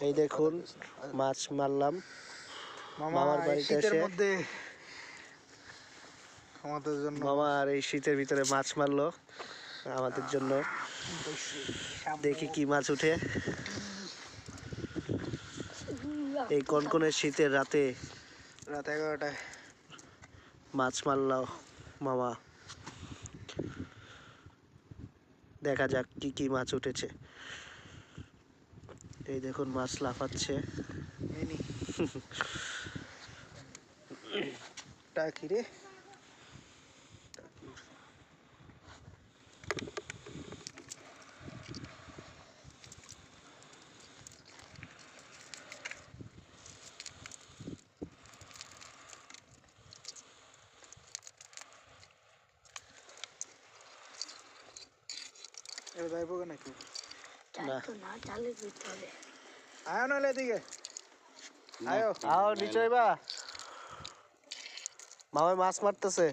এই দেখুন মাছ মারলাম মামার বাড়িতে এসে। আমাদের জন্য মামা আর এই শীতের ভিতরে মাছ মারলো আমাদের জন্য। দেখি কি মাছ উঠে এই কনকনে শীতের রাতে। রাত 11টায় মাছ মারলো মামা। দেখা যাক কি কি মাছ উঠেছে। এই দেখুন মাছ লাফাচ্ছে। টাকি রে, এবার যাইব নাকি? না চালের ভিতরে আয় নাহলে এদিকে আয়ো। আও নিচে বা মামাই মাছ মারতেছে।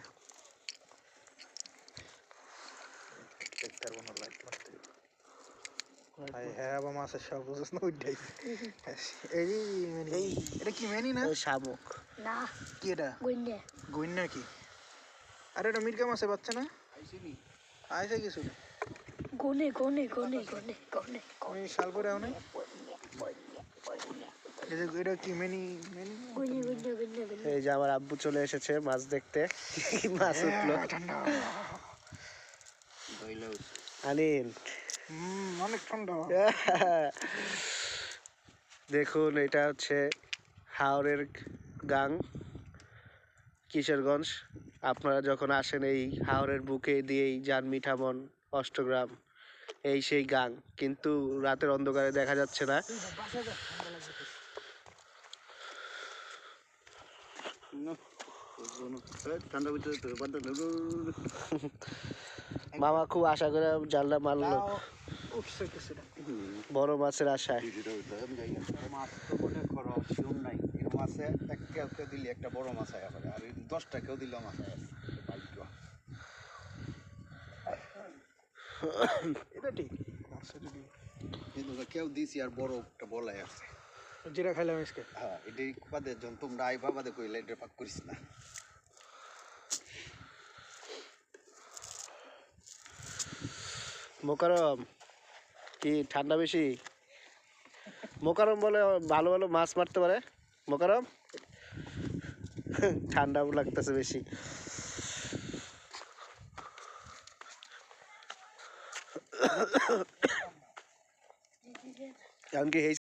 হ্যাঁ আবার মাছের সব বুঝছ না ওইটাই। এই এটা কি ম্যানি না? শামুক না কি এটা? গুইন্ডে গুইন্না কি? আরে এটা মির্গা মাছের বাচ্চা না? আইসে কিছু গনে গনে গনে গনে গনে আমি শাল পরে আও না। এটা কি ম্যানি? গুইন্ডে গুইন্ডে গুইন্ডে গুইন্ডে এই যে আমার আব্বু চলে এসেছে মাছ দেখতে। কি মাছ উঠলো আনিন। অনেক ঠান্ডা। দেখুন এটা হচ্ছে হাওরের গাং, কিশোরগঞ্জ। আপনারা যখন আসেন এই হাওরের বুকে দিয়েই যান মিঠামন, অষ্টগ্রাম, এই সেই গাং, কিন্তু রাতের অন্ধকারে দেখা যাচ্ছে না। মামা খুব আশা করে জানলা মারলো উঠছে কিছুটা। বড় মাছের আশায়। মাছ তো মনে করো শিউর নাই, এই মাছে কেউ দিলে একটা বড় মাছ আয়া পারে, আর 10টা কেউ দিলে মাছ আয়া ভাগ্য। এটা ঠিক মাছের কিন্তু কেউ দিছি আর বড় একটা বলাই আছে। যেটা খাইলাম আজকে। হ্যাঁ এটাই বাদে যখন তোমরা আইবা বাদে কইলে এটা পাক করিস না। মোকারম কি ঠান্ডা বেশি? মোকারম বলে ভালো ভালো মাছ মারতে পারে। মোকারম ঠান্ডা লাগতেছে বেশি। এমনকি